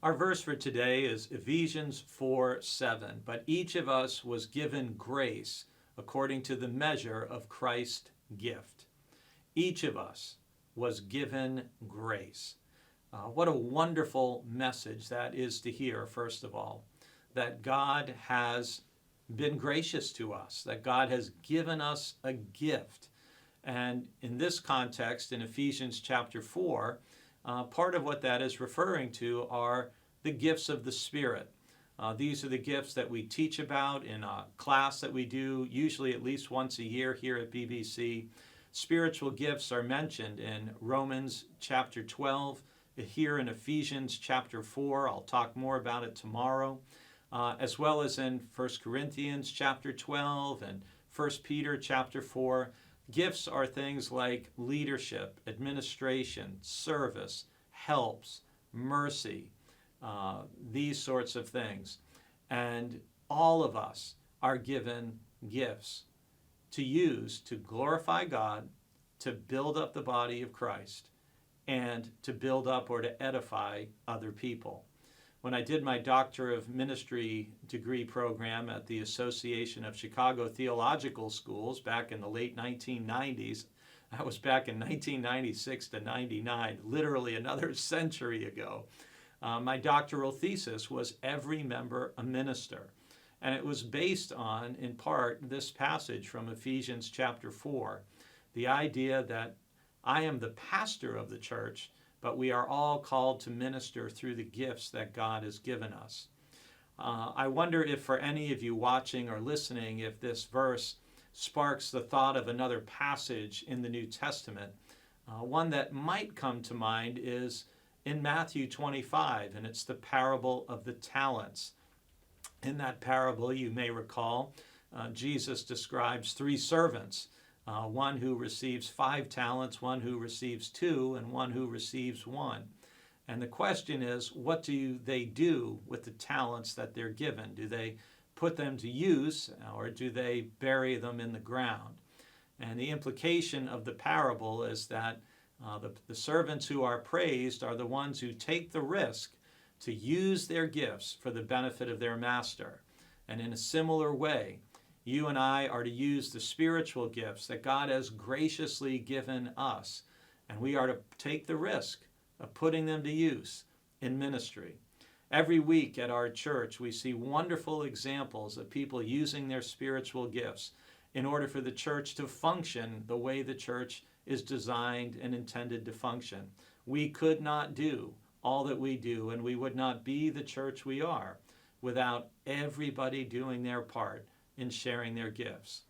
Our verse for today is Ephesians 4:7. But each of us was given grace according to the measure of Christ's gift. Each of us was given grace. What a wonderful message that is to hear, first of all, that God has been gracious to us, that God has given us a gift. And in this context, in Ephesians chapter 4, part of what that is referring to are the gifts of the Spirit. These are the gifts that we teach about in a class that we do usually at least once a year here at BBC. Spiritual gifts are mentioned in Romans chapter 12, here in Ephesians chapter 4. I'll talk more about it tomorrow, as well as in 1 Corinthians chapter 12 and 1 Peter chapter 4. Gifts are things like leadership, administration, service, helps, mercy, these sorts of things. And all of us are given gifts to use to glorify God, to build up the body of Christ, and to build up or to edify other people. When I did my Doctor of Ministry degree program at the Association of Chicago Theological Schools back in the late 1990s, that was back in 1996 to 99, literally another century ago. My doctoral thesis was Every Member a Minister. And it was based on, in part, this passage from Ephesians chapter 4, the idea that I am the pastor of the church, but we are all called to minister through the gifts that God has given us. I wonder if for any of you watching or listening, if this verse sparks the thought of another passage in the New Testament. One that might come to mind is in Matthew 25, and it's the parable of the talents. In that parable, you may recall, Jesus describes three servants, one who receives 5 talents, one who receives 2, and one who receives 1. And the question is, what do they do with the talents that they're given? Do they put them to use, or do they bury them in the ground? And the implication of the parable is that the servants who are praised are the ones who take the risk to use their gifts for the benefit of their master. And in a similar way, you and I are to use the spiritual gifts that God has graciously given us, and we are to take the risk of putting them to use in ministry. Every week at our church, we see wonderful examples of people using their spiritual gifts in order for the church to function the way the church is designed and intended to function. We could not do all that we do, and we would not be the church we are without everybody doing their part in sharing their gifts.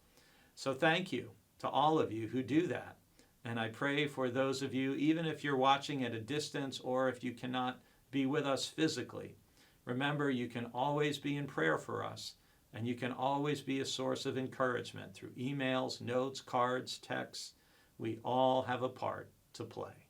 So thank you to all of you who do that. And I pray for those of you, even if you're watching at a distance or if you cannot be with us physically, remember you can always be in prayer for us, and you can always be a source of encouragement through emails, notes, cards, texts. We all have a part to play.